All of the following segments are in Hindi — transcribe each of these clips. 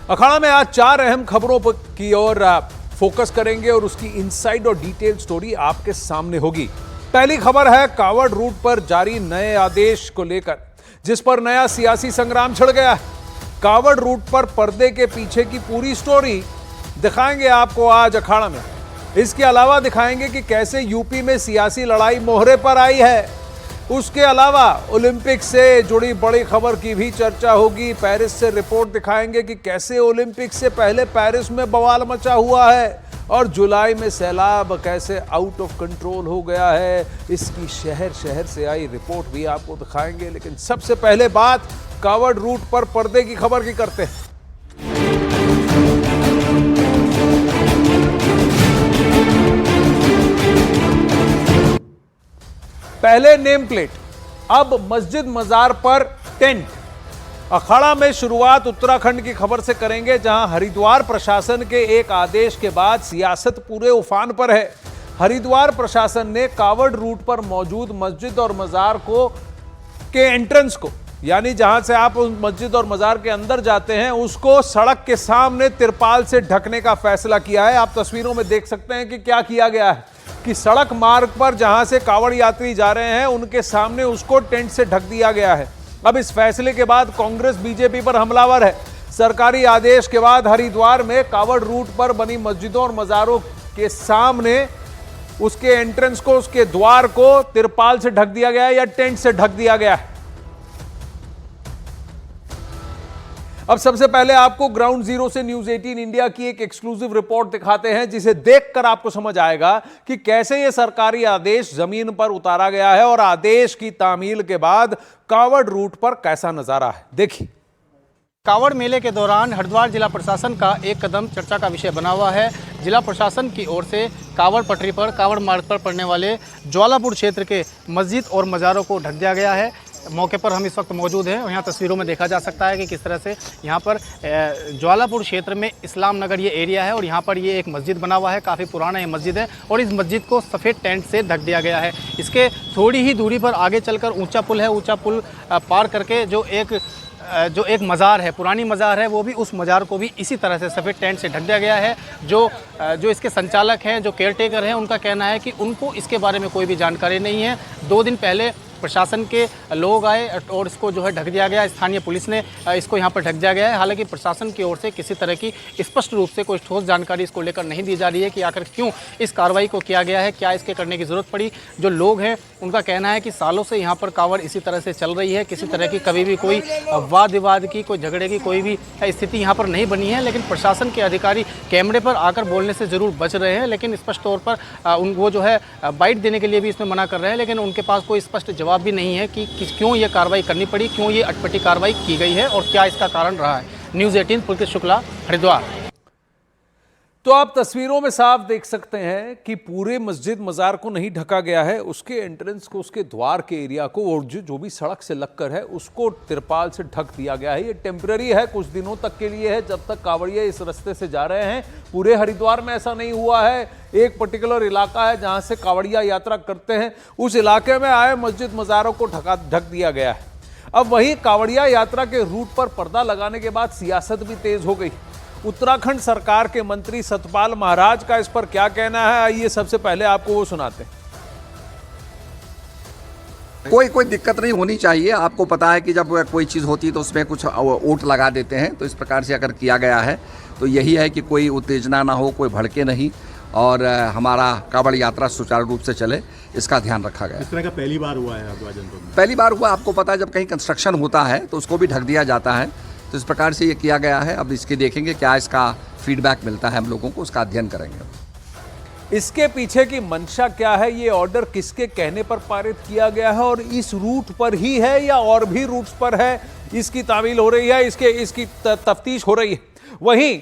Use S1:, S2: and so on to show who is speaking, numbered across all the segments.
S1: अखाड़ा में आज 4 अहम खबरों की ओर फोकस करेंगे और उसकी इनसाइड और डिटेल स्टोरी आपके सामने होगी। पहली खबर है कावड़ रूट पर जारी नए आदेश को लेकर, जिस पर नया सियासी संग्राम छिड़ गया है। कावड़ रूट पर पर्दे के पीछे की पूरी स्टोरी दिखाएंगे आपको आज अखाड़ा में। इसके अलावा दिखाएंगे कि कैसे यूपी में सियासी लड़ाई मोहरे पर आई है। उसके अलावा ओलंपिक से जुड़ी बड़ी खबर की भी चर्चा होगी। पेरिस से रिपोर्ट दिखाएंगे कि कैसे ओलंपिक से पहले पेरिस में बवाल मचा हुआ है और जुलाई में सैलाब कैसे आउट ऑफ कंट्रोल हो गया है। इसकी शहर शहर से आई रिपोर्ट भी आपको दिखाएंगे। लेकिन सबसे पहले बात कावड़ रूट पर पर्दे की खबर की करते हैं। पहले नेम प्लेट, अब मस्जिद मजार पर टेंट। अखाड़ा में शुरुआत उत्तराखंड की खबर से करेंगे, जहां हरिद्वार प्रशासन के एक आदेश के बाद सियासत पूरे उफान पर है। हरिद्वार प्रशासन ने कावड़ रूट पर मौजूद मस्जिद और मजार के एंट्रेंस को, यानी जहां से आप उस मस्जिद और मजार के अंदर जाते हैं, उसको सड़क के सामने तिरपाल से ढकने का फैसला किया है। आप तस्वीरों में देख सकते हैं कि क्या किया गया है कि सड़क मार्ग पर जहां से कावड़ यात्री जा रहे हैं, उनके सामने उसको टेंट से ढक दिया गया है। अब इस फैसले के बाद कांग्रेस बीजेपी पर हमलावर है। सरकारी आदेश के बाद हरिद्वार में कावड़ रूट पर बनी मस्जिदों और मजारों के सामने उसके एंट्रेंस को, उसके द्वार को तिरपाल से ढक दिया गया है या टेंट से ढक दिया गया है। अब सबसे पहले आपको ग्राउंड जीरो से न्यूज 18 इंडिया की एक एक्सक्लूसिव रिपोर्ट दिखाते हैं, जिसे देखकर आपको समझ आएगा कि कैसे यह सरकारी आदेश जमीन पर उतारा गया है और आदेश की तामील के बाद कावड़ रूट पर कैसा नजारा है। देखिए।
S2: कावड़ मेले के दौरान हरिद्वार जिला प्रशासन का एक कदम चर्चा का विषय बना हुआ है। जिला प्रशासन की ओर से कावड़ पटरी पर, कावड़ मार्ग पर पड़ने वाले ज्वालापुर क्षेत्र के मस्जिद और मज़ारों को ढक दिया गया है। मौके पर हम इस वक्त मौजूद हैं और यहाँ तस्वीरों में देखा जा सकता है कि किस तरह से यहाँ पर ज्वालापुर क्षेत्र में इस्लाम नगर ये एरिया है और यहाँ पर ये एक मस्जिद बना हुआ है। काफ़ी पुराना ये मस्जिद है और इस मस्जिद को सफ़ेद टेंट से ढक दिया गया है। इसके थोड़ी ही दूरी पर आगे चलकर ऊंचा पुल है। ऊंचा पुल पार करके जो एक मज़ार है, पुरानी मज़ार है, वो भी, उस मज़ार को भी इसी तरह से सफ़ेद टेंट से ढक दिया गया है। जो इसके संचालक हैं, जो केयरटेकर हैं, उनका कहना है कि उनको इसके बारे में कोई भी जानकारी नहीं है। 2 दिन पहले प्रशासन के लोग आए और इसको जो है ढक दिया गया। स्थानीय पुलिस ने इसको यहाँ पर ढक दिया गया है। हालांकि प्रशासन की ओर से किसी तरह की स्पष्ट रूप से कोई ठोस जानकारी इसको लेकर नहीं दी जा रही है कि आखिर क्यों इस कार्रवाई को किया गया है, क्या इसके करने की ज़रूरत पड़ी। जो लोग हैं उनका कहना है कि सालों से यहाँ पर कावड़ इसी तरह से चल रही है। किसी तरह की कभी भी कोई वाद विवाद की, कोई झगड़े की कोई भी स्थिति यहाँ पर नहीं बनी है। लेकिन प्रशासन के अधिकारी कैमरे पर आकर बोलने से ज़रूर बच रहे हैं, लेकिन स्पष्ट तौर पर वो जो है बाइट देने के लिए भी इसमें मना कर रहे हैं। लेकिन उनके पास कोई स्पष्ट जवाब भी नहीं है कि क्यों ये कार्रवाई करनी पड़ी, क्यों ये अटपटी कार्रवाई की गई है और क्या इसका कारण रहा है। न्यूज़ 18 पुलकित शुक्ला, हरिद्वार।
S1: तो आप तस्वीरों में साफ देख सकते हैं कि पूरे मस्जिद मजार को नहीं ढका गया है, उसके एंट्रेंस को, उसके द्वार के एरिया को और जो भी सड़क से लगकर है उसको तिरपाल से ढक दिया गया है। ये टेम्पररी है, कुछ दिनों तक के लिए है, जब तक कांवड़िया इस रास्ते से जा रहे हैं। पूरे हरिद्वार में ऐसा नहीं हुआ है। एक पर्टिकुलर इलाका है जहां से कांवड़िया यात्रा करते हैं, उस इलाके में आए मस्जिद मजारों को ढक दिया गया है। अब वही कांवड़िया यात्रा के रूट पर पर्दा लगाने के बाद सियासत भी तेज हो गई। उत्तराखंड सरकार के मंत्री सतपाल महाराज का इस पर क्या कहना है, आइए सबसे पहले आपको वो सुनाते हैं।
S3: कोई दिक्कत नहीं होनी चाहिए। आपको पता है कि जब कोई चीज़ होती है तो उसमें कुछ ओट लगा देते हैं, तो इस प्रकार से अगर किया गया है तो यही है कि कोई उत्तेजना ना हो, कोई भड़के नहीं और हमारा कावड़ यात्रा सुचारू रूप से चले, इसका ध्यान रखा गया।
S4: इस तरह का पहली बार हुआ है हरिद्वार जनपद में?
S3: पहली बार हुआ। आपको पता है जब कहीं कंस्ट्रक्शन होता है तो उसको भी ढक दिया जाता है, तो इस प्रकार से ये किया गया है। अब इसके देखेंगे क्या इसका फीडबैक मिलता है हम लोगों को, उसका अध्ययन करेंगे।
S1: इसके पीछे की मंशा क्या है, ये ऑर्डर किसके कहने पर पारित किया गया है और इस रूट पर ही है या और भी रूट्स पर है, इसकी तामील हो रही है, इसकी तफ्तीश हो रही है। वहीं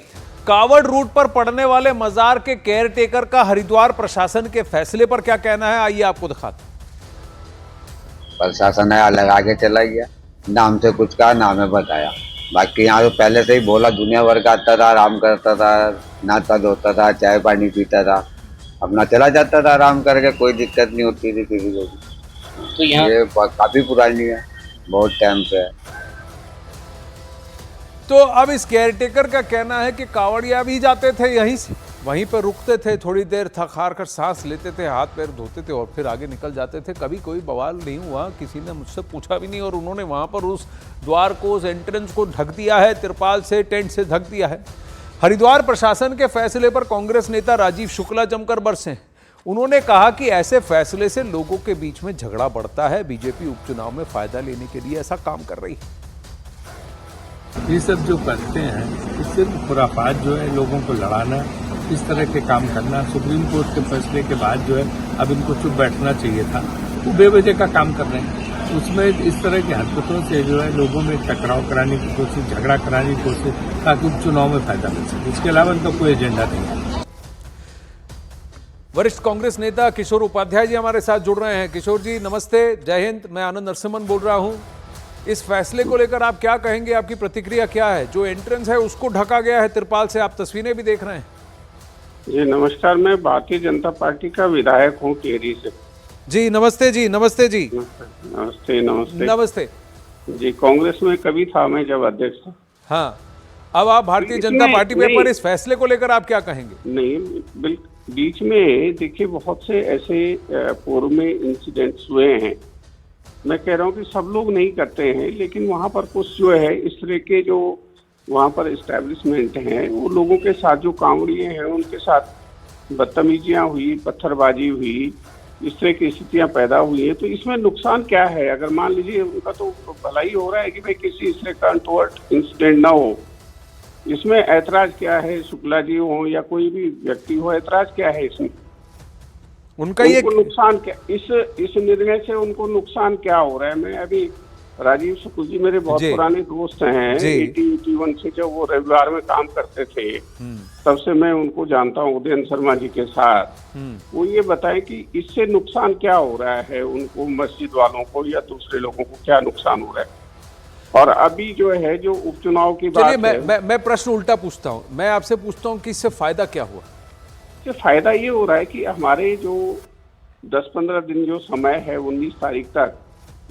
S1: कावड़ रूट पर पड़ने वाले मजार के केयरटेकर का हरिद्वार प्रशासन के फैसले पर क्या कहना है, आइए आपको दिखाते हैं।
S5: प्रशासन है लगा के चला गया, नाम से कुछ कहा, नाम है बताया। बाकी यहाँ तो पहले से ही बोला, दुनिया भर का आता था, आराम करता था, नहाता धोता था, चाय पानी पीता था, अपना चला जाता था आराम करके, कोई दिक्कत नहीं होती थी किसी को। तो ये काफी पुरानी है, बहुत टाइम से है।
S1: तो अब इस केयरटेकर का कहना है कि कांवड़िया भी जाते थे यहीं से, वहीं पर रुकते थे, थोड़ी देर थक हार कर सांस लेते थे, हाथ पैर धोते थे और फिर आगे निकल जाते थे। कभी कोई बवाल नहीं हुआ, किसी ने मुझसे पूछा भी नहीं, और उन्होंने वहां पर उस द्वार को, उस एंट्रेंस को ढक दिया है, तिरपाल से, टेंट से ढक दिया है। हरिद्वार प्रशासन के फैसले पर कांग्रेस नेता राजीव शुक्ला जमकर बरसे। उन्होंने कहा कि ऐसे फैसले से लोगों के बीच में झगड़ा बढ़ता है, बीजेपी उपचुनाव में फायदा लेने के लिए ऐसा काम कर रही है।
S6: ये सब जो करते हैं इससे खुराफात जो है, लोगों को लड़ाना, इस तरह के काम करना, सुप्रीम कोर्ट के फैसले के बाद जो है अब इनको चुप बैठना चाहिए था। वो बेवजह का काम कर रहे हैं, उसमें इस तरह की हरकतों से जो है लोगों में टकराव कराने की कोशिश, झगड़ा कराने की कोशिश, ताकि उपचुनाव में फायदा मिल सके। इसके अलावा इनका कोई एजेंडा नहीं है।
S1: वरिष्ठ कांग्रेस नेता किशोर उपाध्याय जी हमारे साथ जुड़ रहे हैं। किशोर जी नमस्ते, जय हिंद। मैं आनंद नरसिम्हन बोल रहा हूं। इस फैसले को लेकर आप क्या कहेंगे, आपकी प्रतिक्रिया क्या है? जो एंट्रेंस है उसको ढका गया है तिरपाल से, आप तस्वीरें भी देख रहे हैं।
S7: जी नमस्कार, मैं भारतीय जनता पार्टी का विधायक हूँ टिहरी से।
S1: जी नमस्ते जी। नमस्ते जी।
S7: नमस्ते नमस्ते
S1: नमस्ते
S7: जी। कांग्रेस में कभी था मैं जब अध्यक्ष था।
S1: हाँ, अब आप भारतीय जनता पार्टी में, पर इस फैसले को लेकर आप क्या कहेंगे?
S7: नहीं, बीच में देखिए बहुत से ऐसे पूर्व में इंसिडेंट्स हुए हैं। मैं कह रहा हूँ कि सब लोग नहीं करते हैं, लेकिन वहाँ पर कुछ जो है इस तरह के जो वहाँ पर एस्टेब्लिशमेंट हैं, वो लोगों के साथ जो कांवड़िए हैं उनके साथ बदतमीजियाँ हुई, पत्थरबाजी हुई, इस तरह की स्थितियाँ पैदा हुई है। तो इसमें नुकसान क्या है? अगर मान लीजिए उनका तो भलाई हो रहा है कि भाई किसी इस तरह का अनटोवर्ड इंसिडेंट ना हो, इसमें ऐतराज क्या है? शुक्ला जी हो या कोई भी व्यक्ति हो, ऐतराज क्या है इसमें?
S1: उनका ये
S7: नुकसान क्या, इस निर्णय से उनको नुकसान क्या हो रहा है? मैं अभी राजीव शुक्ल जी मेरे बहुत पुराने दोस्त हैं, 81 से जब वो रविवार में काम करते थे तब से मैं उनको जानता हूँ, उदयन शर्मा जी के साथ। वो ये बताएं कि इससे नुकसान क्या हो रहा है उनको, मस्जिद वालों को या दूसरे लोगों को क्या नुकसान हो रहा है? और अभी जो है जो उपचुनाव की बात है,
S1: मैं प्रश्न उल्टा पूछता हूँ। मैं आपसे पूछता हूँ कि इससे फायदा क्या हुआ?
S7: फायदा ये हो रहा है कि हमारे जो 10-15 दिन जो समय है 19 तारीख तक,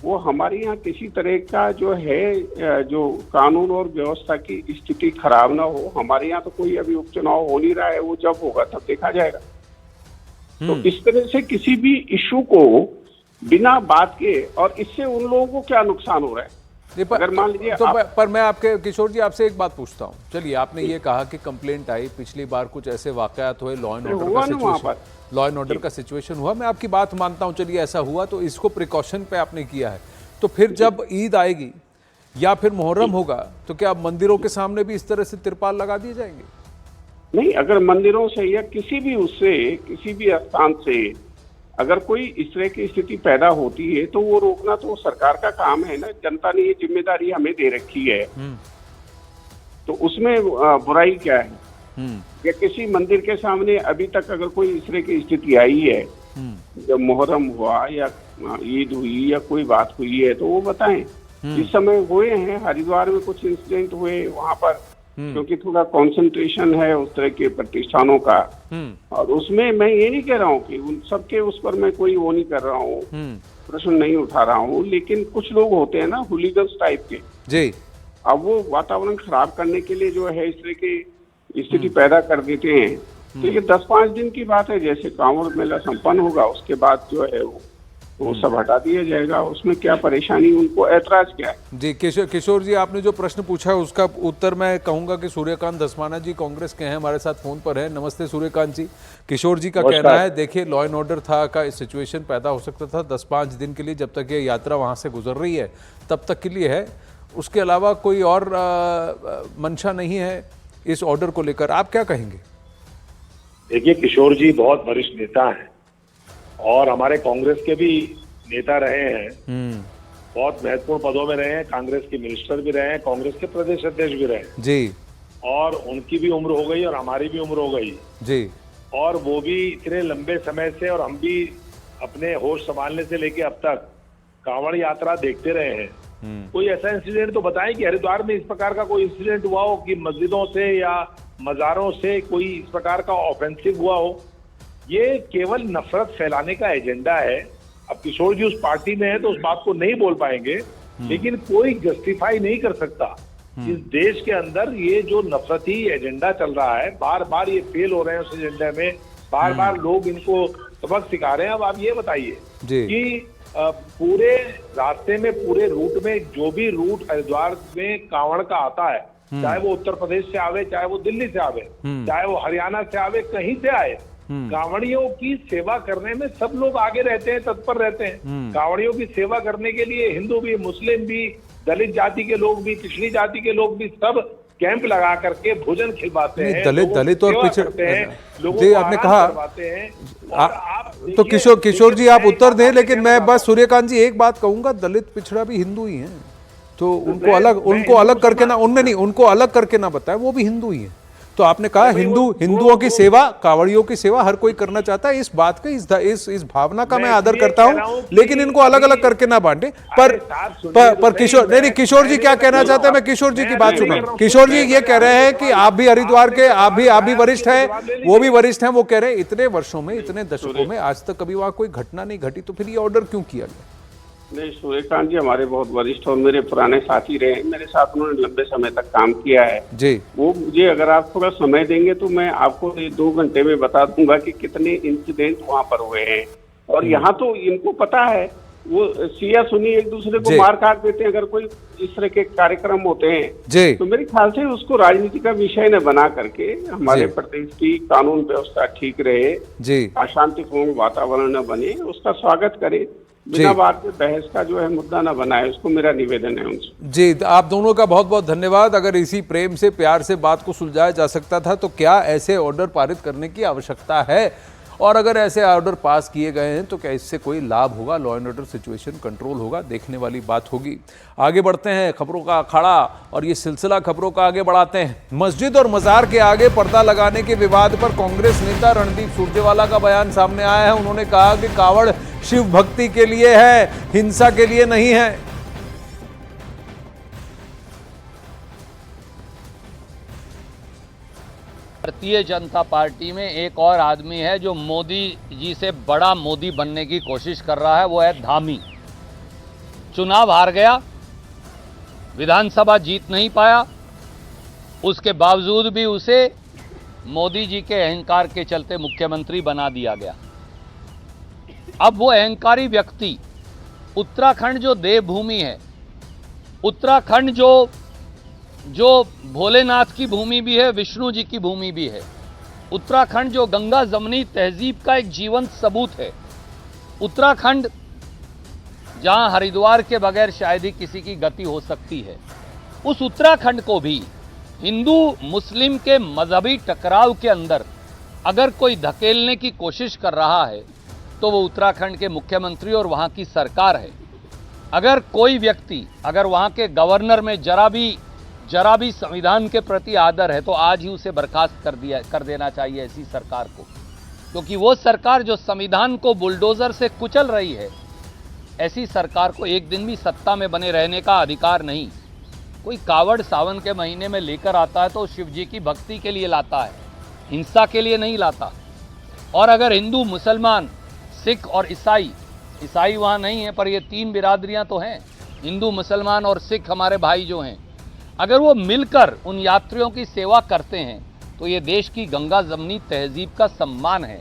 S7: वो हमारे यहाँ किसी तरह का जो है जो कानून और व्यवस्था की स्थिति खराब ना हो। हमारे यहाँ तो कोई अभी उपचुनाव हो नहीं रहा है, वो जब होगा तब देखा जाएगा। तो इस तरह से किसी भी इश्यू को बिना बात के, और इससे उन लोगों को क्या नुकसान हो रहा है? अगर मान लीजिए
S1: तो पर मैं आपके किशोर जी आपसे एक बात पूछता हूँ। चलिए, आपने ये कहा कि कंप्लेंट आई, पिछली बार कुछ ऐसे वाकयात हुए, लॉ एंड ऑर्डर का सिचुएशन हुआ। मैं आपकी बात मानता हूँ, चलिए ऐसा हुआ तो इसको प्रिकॉशन पे आपने किया है। तो फिर जब ईद आएगी या फिर मुहर्रम होगा तो क्या मंदिरों के सामने भी इस तरह से तिरपाल लगा दिए जाएंगे?
S7: नहीं, अगर मंदिरों से या किसी भी उससे, किसी भी स्थान से अगर कोई इस तरह की स्थिति पैदा होती है तो वो रोकना तो सरकार का काम है ना। जनता ने ये जिम्मेदारी हमें दे रखी है, तो उसमें बुराई क्या है? या किसी मंदिर के सामने अभी तक अगर कोई इस तरह की स्थिति आई है, जब मुहर्रम हुआ या ईद हुई या कोई बात हुई है, तो वो बताएं। इस समय हुए हैं हरिद्वार में कुछ इंसिडेंट हुए वहां पर, क्योंकि थोड़ा कंसंट्रेशन है उस तरह के प्रतिष्ठानों का, और उसमें मैं ये नहीं कह रहा हूँ कि उन सबके उस पर मैं कोई वो नहीं कर रहा हूँ, प्रश्न नहीं उठा रहा हूँ, लेकिन कुछ लोग होते हैं ना हुलीगन्स टाइप के
S1: जी,
S7: अब वो वातावरण खराब करने के लिए जो है इस तरह की स्थिति पैदा कर देते हैं। तो ये 10-5 दिन की बात है, जैसे कांवड़ मेला संपन्न होगा उसके बाद जो है वो सब हटा दिया जाएगा। उसमें क्या परेशानी, उनको ऐतराज क्या है?
S1: जी किशोर जी, आपने जो प्रश्न पूछा है उसका उत्तर मैं कहूंगा कि सूर्यकांत धस्माना जी कांग्रेस के हैं, हमारे साथ फोन पर है। नमस्ते सूर्यकांत जी। किशोर जी का कहना है, देखिए लॉ एंड ऑर्डर था का सिचुएशन पैदा हो सकता था 10-5 दिन के लिए, जब तक ये यात्रा वहां से गुजर रही है तब तक के लिए है, उसके अलावा कोई और मंशा नहीं है इस ऑर्डर को लेकर। आप क्या कहेंगे?
S8: देखिए, किशोर जी बहुत वरिष्ठ नेता हैं और हमारे कांग्रेस के भी नेता रहे हैं, बहुत महत्वपूर्ण पदों में रहे हैं, कांग्रेस के मिनिस्टर भी रहे हैं, कांग्रेस के प्रदेश अध्यक्ष भी रहे
S1: जी, और
S8: उनकी भी उम्र हो गई और हमारी भी उम्र हो गई
S1: जी,
S8: और वो भी इतने लंबे समय से, और हम भी अपने होश संभालने से लेके अब तक कांवड़ यात्रा देखते रहे हैं। कोई ऐसा इंसिडेंट तो बताएं कि हरिद्वार में इस प्रकार का कोई इंसिडेंट हुआ हो कि मस्जिदों से या मज़ारों से कोई इस प्रकार का ऑफेंसिव हुआ हो। ये केवल नफरत फैलाने का एजेंडा है। अब किशोर जी उस पार्टी में है तो उस बात को नहीं बोल पाएंगे, लेकिन कोई जस्टिफाई नहीं कर सकता इस देश के अंदर ये जो नफरती एजेंडा चल रहा है, बार बार ये फेल हो रहे हैं उस एजेंडे में, बार बार लोग इनको सबक सिखा रहे हैं। अब आप ये बताइए कि पूरे रास्ते में, पूरे रूट में, जो भी रूट हरिद्वार में कांवड़ का आता है, चाहे वो उत्तर प्रदेश से आवे, चाहे वो दिल्ली से आवे, चाहे वो हरियाणा से आवे, कहीं से आए, कांवड़ियों की सेवा करने में सब लोग आगे रहते हैं, तत्पर रहते हैं। कांवड़ियों की सेवा करने के लिए हिंदू भी, मुस्लिम भी, दलित जाति के लोग भी, पिछड़ी जाति के लोग भी, सब कैंप लगा करके भोजन खिलवाते हैं,
S1: दलित और पिछड़े
S8: लोगों
S1: जी
S8: को
S1: आपने
S8: आराम
S1: कहा
S8: करवाते हैं।
S1: तो किशोर जी आप उत्तर दें, लेकिन मैं बस सूर्यकांत जी एक बात कहूंगा, दलित पिछड़ा भी हिंदू ही हैं, तो उनको अलग करके ना, उनमें नहीं, उनको अलग करके ना बताएं, वो भी हिंदू ही हैं। तो आपने कहा हिंदुओं की सेवा, कांवड़ियों की सेवा हर कोई करना चाहता है, इस बात का, इस भावना का मैं आदर करता हूं, लेकिन इनको अलग अलग करके ना बांटे। पर किशोर जी क्या कहना चाहते हैं, मैं किशोर जी की बात सुना। किशोर जी ये कह रहे हैं कि आप भी हरिद्वार के, आप भी वरिष्ठ हैं, वो भी वरिष्ठ हैं, वो कह रहे हैं इतने वर्षों में, इतने दशकों में आज तक कभी वहां कोई घटना नहीं घटी, तो फिर ये ऑर्डर क्यों किया गया?
S7: नहीं, सूर्यकांत जी हमारे बहुत वरिष्ठ और मेरे पुराने साथी रहे, मेरे साथ उन्होंने लंबे समय तक काम किया है
S1: जी। वो
S7: मुझे, अगर आप थोड़ा समय देंगे तो मैं आपको 2 घंटे में बता दूंगा कि कितने इंसिडेंट वहाँ पर हुए हैं। और यहाँ तो इनको पता है, वो सिया सुनी एक दूसरे को मार काट देते हैं अगर कोई इस तरह के कार्यक्रम होते हैं। तो मेरे ख्याल से उसको राजनीति का विषय न बना करके हमारे प्रदेश की कानून व्यवस्था ठीक रहे, अशांतिपूर्ण वातावरण न बने, उसका स्वागत करें, बिना बात के बहस का जो है मुद्दा ना बनाए, उसको मेरा निवेदन है उनसे।
S1: जी, आप दोनों का बहुत बहुत धन्यवाद। अगर इसी प्रेम से, प्यार से बात को सुलझाया जा सकता था तो क्या ऐसे ऑर्डर पारित करने की आवश्यकता है? और अगर ऐसे ऑर्डर पास किए गए हैं तो क्या इससे कोई लाभ होगा, law and order situation control होगा? देखने वाली बात होगी। आगे बढ़ते हैं, खबरों का अखाड़ा और ये सिलसिला खबरों का आगे बढ़ाते हैं। मस्जिद और मजार के आगे पर्दा लगाने के विवाद पर कांग्रेस नेता रणदीप सुरजेवाला का बयान सामने आया है। उन्होंने कहा कि कावड़ शिव भक्ति के लिए है, हिंसा के लिए नहीं है।
S9: भारतीय जनता पार्टी में एक और आदमी है जो मोदी जी से बड़ा मोदी बनने की कोशिश कर रहा है, वो है धामी। चुनाव हार गया, विधानसभा जीत नहीं पाया, उसके बावजूद भी उसे मोदी जी के अहंकार के चलते मुख्यमंत्री बना दिया गया। अब वो अहंकारी व्यक्ति उत्तराखंड जो देवभूमि है, उत्तराखंड जो भोलेनाथ की भूमि भी है, विष्णु जी की भूमि भी है, उत्तराखंड जो गंगा जमनी तहजीब का एक जीवंत सबूत है, उत्तराखंड जहां हरिद्वार के बगैर शायद ही किसी की गति हो सकती है, उस उत्तराखंड को भी हिंदू मुस्लिम के मजहबी टकराव के अंदर अगर कोई धकेलने की कोशिश कर रहा है तो वो उत्तराखंड के मुख्यमंत्री और वहां की सरकार है। अगर कोई व्यक्ति, अगर वहां के गवर्नर में जरा भी संविधान के प्रति आदर है तो आज ही उसे बर्खास्त कर देना चाहिए ऐसी सरकार को, क्योंकि वो सरकार जो संविधान को बुलडोजर से कुचल रही है, ऐसी सरकार को एक दिन भी सत्ता में बने रहने का अधिकार नहीं। कोई कावड़ सावन के महीने में लेकर आता है तो शिव जी की भक्ति के लिए लाता है, हिंसा के लिए नहीं लाता। और अगर हिंदू, मुसलमान, सिख और ईसाई वहाँ नहीं है, पर ये 3 बिरादरियाँ तो हैं, हिंदू, मुसलमान और सिख हमारे भाई जो हैं, अगर वो मिलकर उन यात्रियों की सेवा करते हैं तो ये देश की गंगा जमनी तहजीब का सम्मान है।